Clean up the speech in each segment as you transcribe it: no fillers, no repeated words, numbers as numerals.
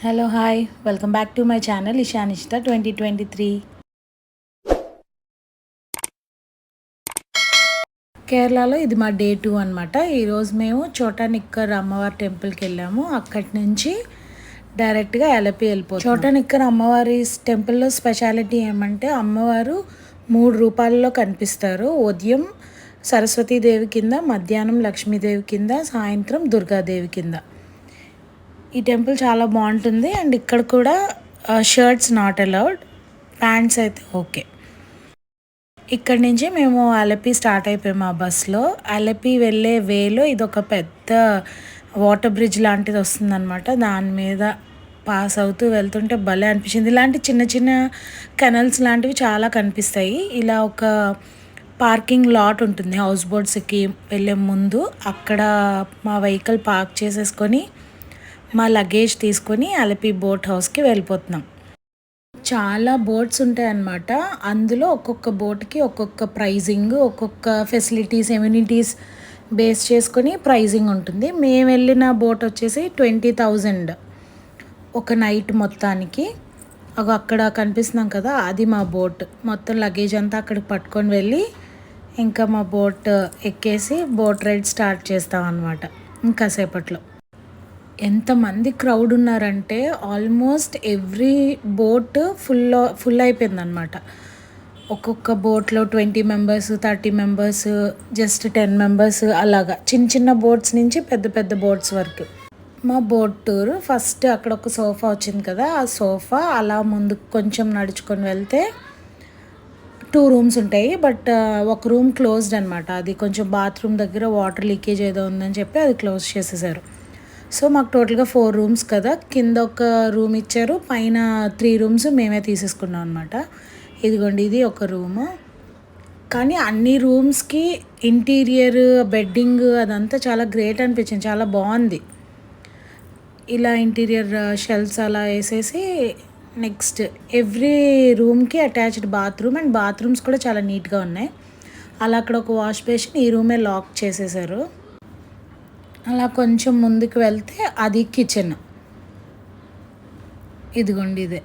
Hello hi welcome back to my channel ఇషానిష్ట 2023. కేరళలో ఇది మా డే 2 అనమాట. ఈరోజు మేము చోటా నిక్కర్ అమ్మవారి టెంపుల్కి వెళ్ళాము. అక్కడి నుంచి డైరెక్ట్గా ఎలపి వెళ్ళిపోతాం. చోటా నిక్కర్ అమ్మవారి టెంపుల్లో స్పెషాలిటీ ఏమంటే అమ్మవారు 3 రూపాల్లో కనిపిస్తారు. ఉదయం సరస్వతీదేవి కింద, మధ్యాహ్నం లక్ష్మీదేవి కింద, సాయంత్రం దుర్గాదేవి కింద. ఈ టెంపుల్ చాలా బాగుంటుంది. అండ్ ఇక్కడ కూడా షర్ట్స్ నాట్ అలౌడ్, ప్యాంట్స్ అయితే ఓకే. ఇక్కడి నుంచి మేము అలపి స్టార్ట్ అయిపోయాము ఆ బస్లో. అలపి వెళ్ళే వేలో ఇది ఒక పెద్ద వాటర్ బ్రిడ్జ్ లాంటిది వస్తుందన్నమాట. దాని మీద పాస్ అవుతూ వెళ్తుంటే భలే అనిపించింది. ఇలాంటి చిన్న చిన్న కెనల్స్ లాంటివి చాలా కనిపిస్తాయి. ఇలా ఒక పార్కింగ్ లాట్ ఉంటుంది హౌస్ బోట్స్కి వెళ్ళే ముందు. అక్కడ మా వెహికల్ పార్క్ చేసేసుకొని మా లగేజ్ తీసుకొని అలపి బోట్ హౌస్కి వెళ్ళిపోతున్నాం. చాలా బోట్స్ ఉంటాయి అన్నమాట. అందులో ఒక్కొక్క బోట్కి ఒక్కొక్క ప్రైజింగ్, ఒక్కొక్క ఫెసిలిటీస్, ఎమ్యూనిటీస్ బేస్ చేసుకొని ప్రైజింగ్ ఉంటుంది. మేము వెళ్ళిన బోట్ వచ్చేసి 20,000 ఒక నైట్ మొత్తానికి. అక్కడ కనిపిస్తున్నాం కదా, అది మా బోట్. మొత్తం లగేజ్ అంతా అక్కడికి పట్టుకొని వెళ్ళి ఇంకా మా బోట్ ఎక్కేసి బోట్ రైడ్ స్టార్ట్ చేస్తాం అన్నమాట ఇంకాసేపట్లో. ఎంతమంది క్రౌడ్ ఉన్నారంటే ఆల్మోస్ట్ ఎవ్రీ బోట్ ఫుల్ అయిపోయిందనమాట. ఒక్కొక్క బోట్లో 20 మెంబర్స్, 30 మెంబర్స్, జస్ట్ 10 మెంబర్స్, అలాగా చిన్న చిన్న బోట్స్ నుంచి పెద్ద పెద్ద బోట్స్ వరకు. మా బోట్ టూర్ ఫస్ట్ అక్కడ ఒక సోఫా వచ్చింది కదా, ఆ సోఫా అలా ముందుకు కొంచెం నడుచుకొని వెళ్తే 2 రూమ్స్ ఉంటాయి. బట్ ఒక రూమ్ క్లోజ్డ్ అనమాట. అది కొంచెం బాత్రూమ్ దగ్గర వాటర్ లీకేజ్ ఏదో ఉందని చెప్పి అది క్లోజ్ చేసేసారు. సో మాకు టోటల్గా 4 రూమ్స్ కదా, కింద ఒక రూమ్ ఇచ్చారు, పైన 3 రూమ్స్ మేమే తీసేసుకున్నాం అనమాట. ఇదిగోండి, ఇది ఒక రూము. కానీ అన్ని రూమ్స్కి ఇంటీరియర్, బెడ్డింగ్ అదంతా చాలా గ్రేట్ అనిపించింది, చాలా బాగుంది. ఇలా ఇంటీరియర్ షెల్ఫ్స్ అలా వేసేసి నెక్స్ట్ ఎవ్రీ రూమ్కి అటాచ్డ్ బాత్రూమ్, అండ్ బాత్రూమ్స్ కూడా చాలా నీట్గా ఉన్నాయి. అలా అక్కడ ఒక వాష్ బేసిన్, ఈ రూమే లాక్ చేసేసారు. అలా కొంచెం ముందుకు వెళ్తే అది కిచెన్. ఇదిగోండి ఇదే.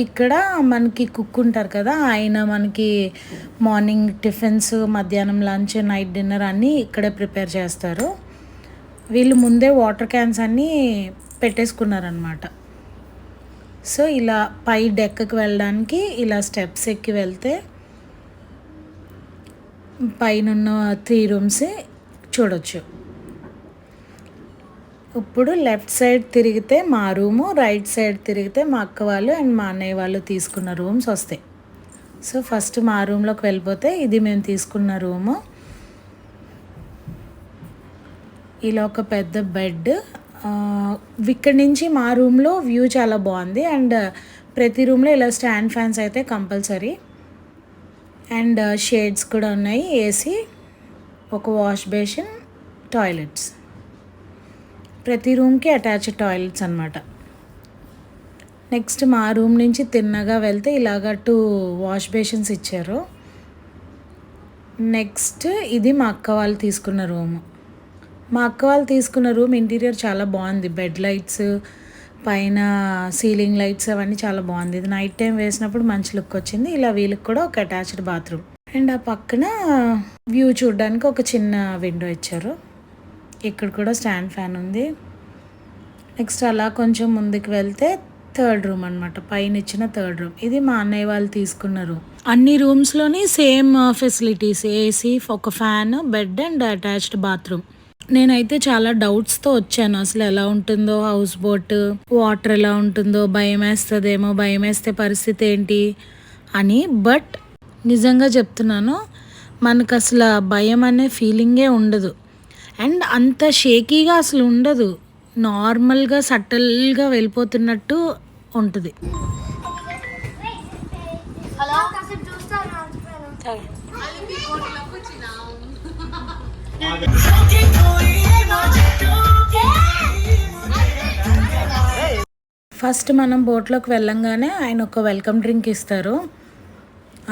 ఇక్కడ మనకి కుక్ ఉంటారు కదా, ఆయన మనకి మార్నింగ్ టిఫిన్స్, మధ్యాహ్నం లంచ్, నైట్ డిన్నర్ అన్నీ ఇక్కడే ప్రిపేర్ చేస్తారు. వీళ్ళు ముందే వాటర్ క్యాన్స్ అన్నీ పెట్టేసుకున్నారనమాట. సో ఇలా పై డెక్కి వెళ్ళడానికి ఇలా స్టెప్స్ ఎక్కి వెళ్తే పైన 3 రూమ్స్ చూడొచ్చు. ఇప్పుడు లెఫ్ట్ సైడ్ తిరిగితే మా రూము, రైట్ సైడ్ తిరిగితే మా అక్క వాళ్ళు అండ్ మా అన్నయ్య వాళ్ళు తీసుకున్న రూమ్స్ వస్తాయి. సో ఫస్ట్ మా రూమ్లోకి వెళ్ళిపోతే ఇది మేము తీసుకున్న రూము. ఇలా ఒక పెద్ద బెడ్. ఇక్కడి నుంచి మా రూమ్లో వ్యూ చాలా బాగుంది. అండ్ ప్రతి రూమ్లో ఇలా స్టాండ్ ఫ్యాన్స్ అయితే కంపల్సరీ, అండ్ షేడ్స్ కూడా ఉన్నాయి, ఏసీ, ఒక వాష్ బేసిన్, టాయిలెట్స్. ప్రతి రూమ్కి అటాచ్డ్ టాయిలెట్స్ అనమాట. నెక్స్ట్ మా రూమ్ నుంచి తిన్నగా వెళ్తే ఇలాగ 2 వాష్ బేసిన్స్ ఇచ్చారు. నెక్స్ట్ ఇది మా అక్క వాళ్ళు తీసుకున్న రూము. మా అక్క వాళ్ళు తీసుకున్న రూమ్ ఇంటీరియర్ చాలా బాగుంది. బెడ్ లైట్స్, పైన సీలింగ్ లైట్స్ అవన్నీ చాలా బాగుంది. ఇది నైట్ టైం వేసినప్పుడు మంచి లుక్ వచ్చింది. ఇలా వీళ్ళకి కూడా ఒక అటాచ్డ్ బాత్రూమ్, అండ్ ఆ పక్కన వ్యూ చూడడానికి ఒక చిన్న విండో ఇచ్చారు. ఇక్కడ కూడా స్టాండ్ ఫ్యాన్ ఉంది. నెక్స్ట్ అలా కొంచెం ముందుకు వెళ్తే 3rd రూమ్ అనమాట, పైన ఇచ్చిన 3rd రూమ్. ఇది మా అన్నయ్య వాళ్ళు తీసుకున్న రూమ్. అన్ని రూమ్స్లోని సేమ్ ఫెసిలిటీస్, ఏసీ, ఒక fan, bed and attached bathroom. నేనైతే చాలా డౌట్స్తో వచ్చాను, అసలు ఎలా ఉంటుందో హౌస్ బోట్, వాటర్ ఎలా ఉంటుందో, భయం వేస్తుందేమో, భయం వేస్తే పరిస్థితి ఏంటి అని. బట్ నిజంగా చెప్తున్నాను, మనకు అసలు భయం అనే ఫీలింగే ఉండదు. అండ్ అంత షేకీగా అసలు ఉండదు, నార్మల్గా సటిల్గా వెళ్ళిపోతున్నట్టు ఉంటుంది. ఫస్ట్ మనం బోట్లోకి వెళ్ళంగానే ఆయన ఒక వెల్కమ్ డ్రింక్ ఇస్తారు.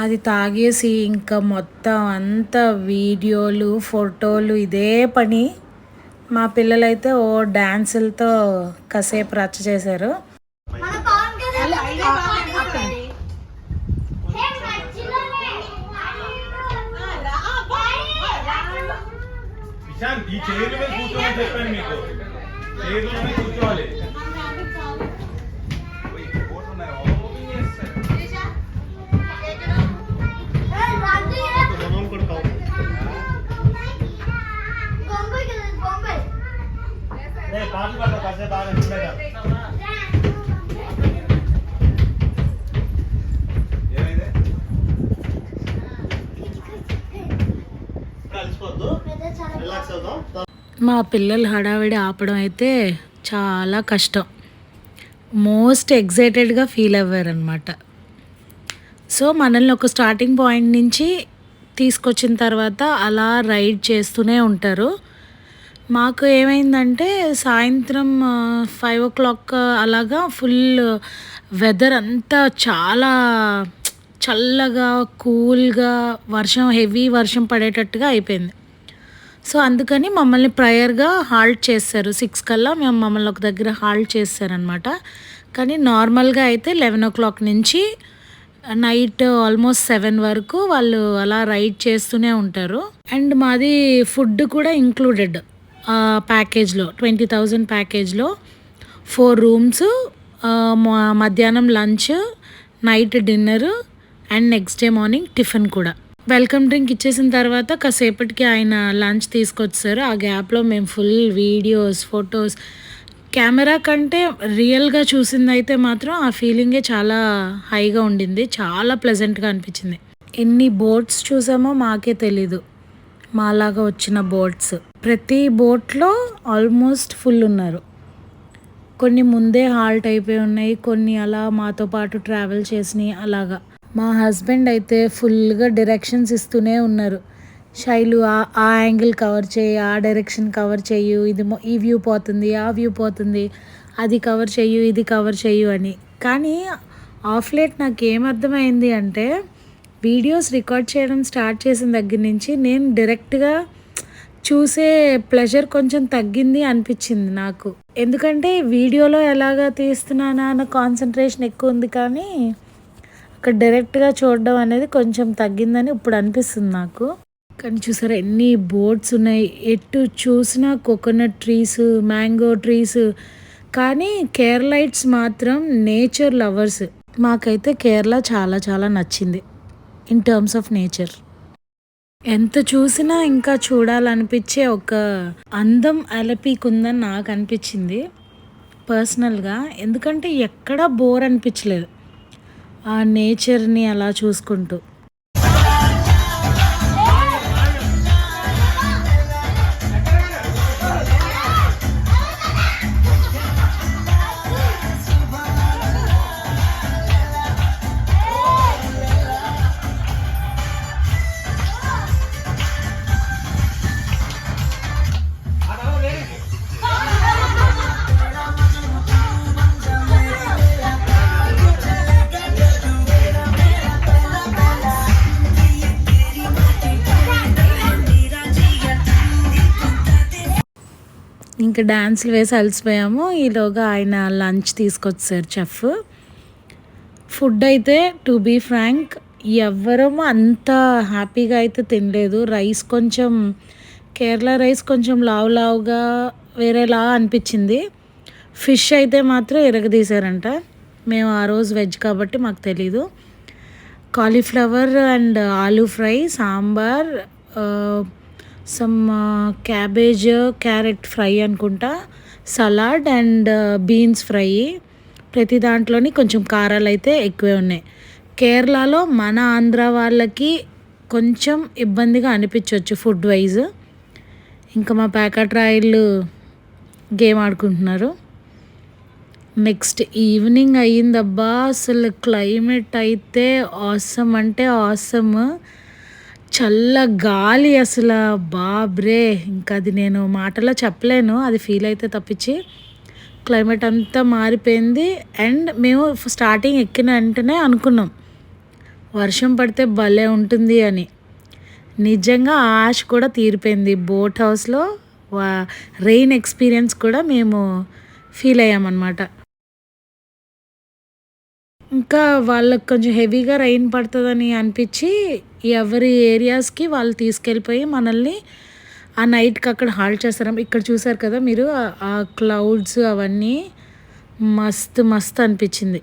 అది తాగేసి ఇంకా మొత్తం అంతా వీడియోలు, ఫోటోలు, ఇదే పని మా పిల్లలైతే ఓ డ్యాన్సులతో కాసేపు రచ్చ చేశారు. ఈ చైర్ మీద కూర్చోమని చెప్పాను మీకు. చైర్లోనే కూర్చోవాలి. పాటలు పాడతా కాసేపు బాగా చూడగా. ఏమైంది? కలిసిపోద్దు, రిలాక్స్ అవుదాం. మా పిల్లలు హడావిడి ఆపడం అయితే చాలా కష్టం. మోస్ట్ ఎగ్జైటెడ్గా ఫీల్ అవ్వారనమాట. సో మనల్ని ఒక స్టార్టింగ్ పాయింట్ నుంచి తీసుకొచ్చిన తర్వాత అలా రైడ్ చేస్తూనే ఉంటారు. మాకు ఏమైందంటే సాయంత్రం 5 o'clock అలాగా ఫుల్ వెదర్ అంతా చాలా చల్లగా కూల్గా హెవీ వర్షం పడేటట్టుగా అయిపోయింది. సో అందుకని మమ్మల్ని ప్రయర్గా హాల్ట్ చేస్తారు. 6 కల్లా మమ్మల్ని ఒక దగ్గర హాల్ట్ చేస్తారనమాట. కానీ నార్మల్గా అయితే 11 o'clock నుంచి నైట్ ఆల్మోస్ట్ 7 వరకు వాళ్ళు అలా రైడ్ చేస్తూనే ఉంటారు. అండ్ మాది ఫుడ్ కూడా ఇంక్లూడెడ్ ప్యాకేజ్లో, 20,000 ప్యాకేజ్లో 4 rooms, మధ్యాహ్నం lunch, night dinner and next day morning tiffin కూడా. వెల్కమ్ డ్రింక్ ఇచ్చేసిన తర్వాత కాసేపటికి ఆయన లంచ్ తీసుకొచ్చారు. ఆ గ్యాప్లో మేము ఫుల్ వీడియోస్, ఫొటోస్, కెమెరా కంటే రియల్గా చూసింది అయితే మాత్రం ఆ ఫీలింగే చాలా హైగా ఉండింది. చాలా ప్లెజెంట్గా అనిపించింది. ఎన్ని బోట్స్ చూసామో మాకే తెలీదు. మాలాగా వచ్చిన బోట్స్ ప్రతి బోట్లో ఆల్మోస్ట్ ఫుల్ ఉన్నారు. కొన్ని ముందే హాల్ట్ అయిపోయి ఉన్నాయి, కొన్ని అలా మాతో పాటు ట్రావెల్ చేసినాయి. అలాగా మా హస్బెండ్ అయితే ఫుల్గా డైరెక్షన్స్ ఇస్తూనే ఉన్నారు. శైలు ఆ యాంగిల్ కవర్ చేయి, ఆ డైరెక్షన్ కవర్ చేయు, ఈ వ్యూ పోతుంది, ఆ వ్యూ పోతుంది, అది కవర్ చేయు, ఇది కవర్ చేయు అని. కానీ ఆఫ్ లేట్ నాకు ఏమర్థమైంది అంటే వీడియోస్ రికార్డ్ చేయడం స్టార్ట్ చేసిన దగ్గర నుంచి నేను డైరెక్ట్గా చూసే ప్లెజర్ కొంచెం తగ్గింది అనిపించింది నాకు. ఎందుకంటే వీడియోలో ఎలాగా తీస్తున్నానా అన్న కాన్సన్ట్రేషన్ ఎక్కువ ఉంది, కానీ అక్కడ డైరెక్ట్గా చూడడం అనేది కొంచెం తగ్గిందని ఇప్పుడు అనిపిస్తుంది నాకు. కానీ చూసారా ఎన్ని బోట్స్ ఉన్నాయి, ఎటు చూసినా కోకోనట్ ట్రీస్, మ్యాంగో ట్రీస్. కానీ కేరళైట్స్ మాత్రం నేచర్ లవర్స్. మాకైతే కేరళ చాలా చాలా నచ్చింది ఇన్ టర్మ్స్ ఆఫ్ నేచర్. ఎంత చూసినా ఇంకా చూడాలనిపించే ఒక అందం అలపీకి ఉందని నాకు అనిపించింది పర్సనల్గా. ఎందుకంటే ఎక్కడా బోర్ అనిపించలేదు ఆ నేచర్ని అలా చూసుకుంటూ. ఇంకా డ్యాన్స్లు వేసి అలసిపోయాము. ఈలోగా ఆయన లంచ్ తీసుకొచ్చారు చెఫ్. ఫుడ్ అయితే టు బీ ఫ్రాంక్ ఎవ్వరము అంత హ్యాపీగా అయితే తినలేదు. రైస్ కొంచెం కేరళ రైస్ కొంచెం లావుగా వేరేలా అనిపించింది. ఫిష్ అయితే మాత్రం ఎరగదీశారంట. మేము ఆ రోజు వెజ్ కాబట్టి మాకు తెలీదు. Cauliflower and aloo fry, sambar, some cabbage carrot fry అనుకుంటా, సలాడ్ అండ్ బీన్స్ ఫ్రై. ప్రతి దాంట్లోని కొంచెం కారాలు అయితే ఎక్కువే ఉన్నాయి. కేరళలో మన ఆంధ్ర వాళ్ళకి కొంచెం ఇబ్బందిగా అనిపించవచ్చు ఫుడ్ వైజ్. ఇంకా మా ప్యాకెట్ రాయిళ్ళు గేమ్ ఆడుకుంటున్నారు. నెక్స్ట్ ఈవినింగ్ అయ్యిందబ్బా, అసలు క్లైమేట్ అయితే ఆసమ్ అంటే ఆసమ్. చల్ల గాలి అసలు బాబ్రే, ఇంకా అది నేను మాటలో చెప్పలేను, అది ఫీల్ అయితే తప్పించి. క్లైమేట్ అంతా మారిపోయింది. అండ్ మేము స్టార్టింగ్ ఎక్కిన వెంటనే అనుకున్నాం వర్షం పడితే భలే ఉంటుంది అని. నిజంగా ఆశ కూడా తీరిపోయింది. బోట్ హౌస్లో రెయిన్ ఎక్స్పీరియన్స్ కూడా మేము ఫీల్ అయ్యామన్నమాట. ఇంకా వాళ్ళకి కొంచెం హెవీగా రెయిన్ పడుతుందని అనిపించి ఎవరి ఏరియాస్కి వాళ్ళు తీసుకెళ్ళిపోయి మనల్ని ఆ నైట్కి అక్కడ హాల్ట్ చేస్తారు. ఇక్కడ చూసారు కదా మీరు ఆ క్లౌడ్స్ అవన్నీ మస్తు మస్తు అనిపించింది.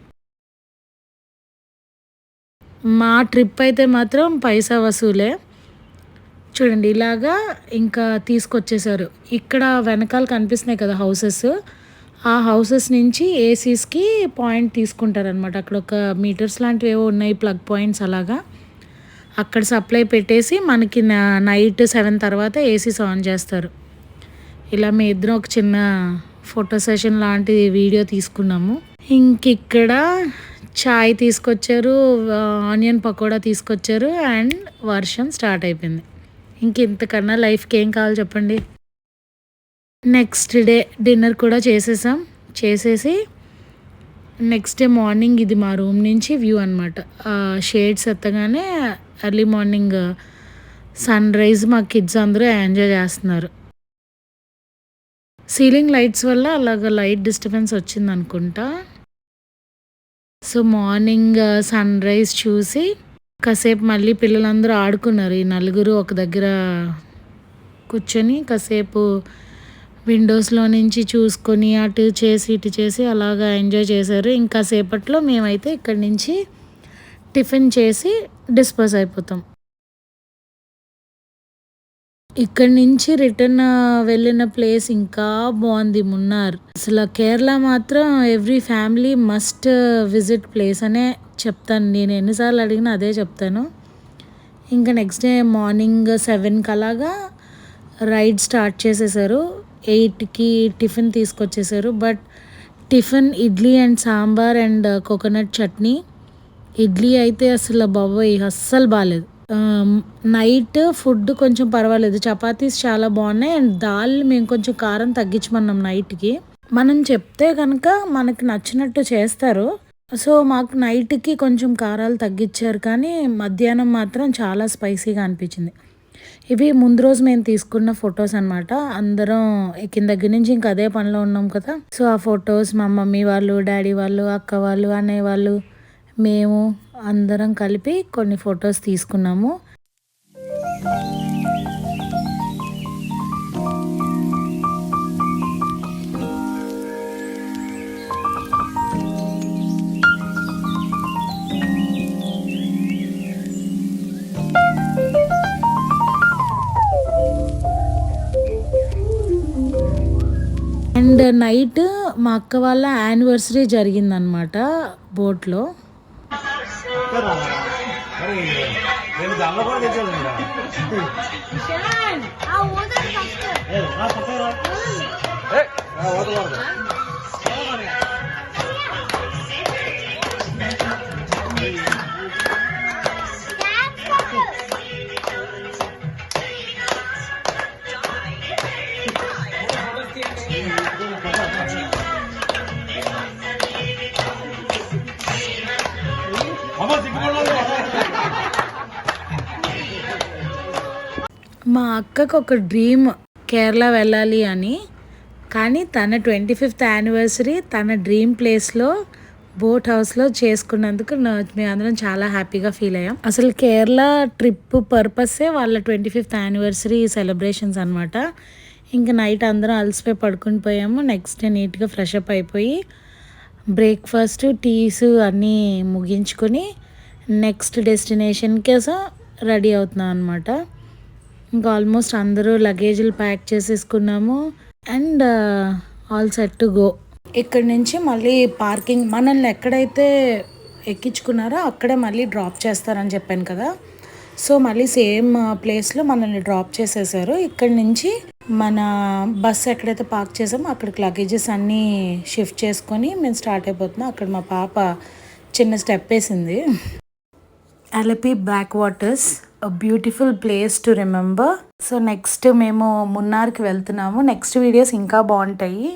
మా ట్రిప్ అయితే మాత్రం పైసా వసూలే. చూడండి ఇలాగా ఇంకా తీసుకొచ్చేసారు. ఇక్కడ వెనకాల కనిపిస్తున్నాయి కదా హౌసెస్, ఆ హౌసెస్ నుంచి ఏసీస్కి పాయింట్ తీసుకుంటారనమాట. అక్కడ ఒక మీటర్స్ లాంటివి ఏవో ఉన్నాయి, ప్లగ్ పాయింట్స్ అలాగా. అక్కడ సప్లై పెట్టేసి మనకి నైట్ 7 తర్వాత ఏసీస్ ఆన్ చేస్తారు. ఇలా మీ ఇద్దరం ఒక చిన్న ఫోటో సెషన్ లాంటి వీడియో తీసుకున్నాము. ఇంకిక్కడ చాయ్ తీసుకొచ్చారు, ఆనియన్ పకోడా తీసుకొచ్చారు అండ్ వర్షం స్టార్ట్ అయిపోయింది. ఇంతకన్నా లైఫ్కి ఏం కావాలి చెప్పండి. నెక్స్ట్ డే డిన్నర్ కూడా చేసేసి నెక్స్ట్ డే మార్నింగ్ ఇది మా రూమ్ నుంచి వ్యూ అనమాట. షేడ్స్ ఎత్తగానే ఎర్లీ మార్నింగ్ సన్ రైజ్ మా కిడ్స్ అందరూ ఎంజాయ్ చేస్తున్నారు. సీలింగ్ లైట్స్ వల్ల అలాగ లైట్ డిస్టర్బెన్స్ వచ్చింది అనుకుంటా. సో మార్నింగ్ సన్ రైజ్ చూసి కాసేపు మళ్ళీ పిల్లలందరూ ఆడుకున్నారు. ఈ నలుగురు ఒక దగ్గర కూర్చొని కాసేపు విండోస్లో నుంచి చూసుకొని అటు చేసి ఇటు చేసి అలాగా ఎంజాయ్ చేశారు. ఇంకా సేపట్లో మేమైతే ఇక్కడి నుంచి టిఫిన్ చేసి డిస్పోజ్ అయిపోతాం. ఇక్కడి నుంచి రిటర్న్ వెళ్ళిన ప్లేస్ ఇంకా బాగుంది, మున్నార్. అసలు కేరళ మాత్రం every family must visit place అనే చెప్తాను. నేను ఎన్నిసార్లు అడిగినా అదే చెప్తాను. ఇంకా నెక్స్ట్ డే మార్నింగ్ 7కి అలాగా రైడ్ స్టార్ట్ చేసేసారు. 8కి టిఫిన్ తీసుకొచ్చేసారు. But tiffin idli and sambar and coconut chutney. Idli అయితే అసలు బాబోయ్ అస్సలు బాగాలేదు. నైట్ ఫుడ్ కొంచెం పర్వాలేదు, చపాతీస్ చాలా బాగున్నాయి అండ్ దాల్ మేము కొంచెం కారం తగ్గించమన్నాం నైట్కి. మనం చెప్తే కనుక మనకి నచ్చినట్టు చేస్తారు. సో మాకు నైట్కి కొంచెం కారాలు తగ్గించారు, కానీ మధ్యాహ్నం మాత్రం చాలా స్పైసీగా అనిపించింది. ఇవి ముందు రోజు మేము తీసుకున్న ఫొటోస్ అనమాట. అందరం ఎక్కిన దగ్గర నుంచి ఇంకా అదే పనిలో ఉన్నాం కదా. సో ఆ ఫొటోస్ మా మమ్మీ వాళ్ళు, డాడీ వాళ్ళు, అక్క వాళ్ళు, అన్నయ్య వాళ్ళు, మేము అందరం కలిపి కొన్ని ఫొటోస్ తీసుకున్నాము. అండ్ నైట్ మా అక్క వాళ్ళ యానివర్సరీ జరిగిందనమాట బోట్లో. మా అక్కకు ఒక డ్రీమ్ కేరళ వెళ్ళాలి అని, కానీ తన 25th యానివర్సరీ తన డ్రీమ్ ప్లేస్లో బోట్ హౌస్లో చేసుకున్నందుకు మేమందరం చాలా హ్యాపీగా ఫీల్ అయ్యాం. అసలు కేరళ ట్రిప్ పర్పసే వాళ్ళ 25th యానివర్సరీ సెలబ్రేషన్స్ అనమాట. ఇంకా నైట్ అందరం అలసిపోయి పడుకుని పోయాము. నెక్స్ట్ డే నీట్గా ఫ్రెష్ అప్ అయిపోయి బ్రేక్ఫాస్ట్, టీస్ అన్నీ ముగించుకొని నెక్స్ట్ డెస్టినేషన్ కోసం రెడీ అవుతున్నాం అనమాట. ఇంకా ఆల్మోస్ట్ అందరూ లగేజ్లు ప్యాక్ చేసేసుకున్నాము and all set to go. ఇక్కడి నుంచి మళ్ళీ పార్కింగ్, మనల్ని ఎక్కడైతే ఎక్కించుకున్నారో అక్కడే మళ్ళీ డ్రాప్ చేస్తారని చెప్పాను కదా. సో మళ్ళీ సేమ్ ప్లేస్లో మనల్ని డ్రాప్ చేసేసారు. ఇక్కడి నుంచి మన బస్ ఎక్కడైతే పార్క్ చేసామో అక్కడికి లగేజెస్ అన్నీ షిఫ్ట్ చేసుకొని మేము స్టార్ట్ అయిపోతున్నాం. అక్కడ మా పాప చిన్న స్టెప్ వేసింది. Alleppey back waters, a beautiful place to remember. So next మేము మున్నార్కి వెళ్తున్నాము. నెక్స్ట్ వీడియోస్ ఇంకా బాగుంటాయి.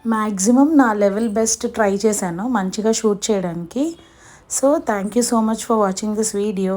మ్యాక్సిమం నా లెవెల్ బెస్ట్ ట్రై చేశాను మంచిగా షూట్ చేయడానికి. So thank you so much for watching this video.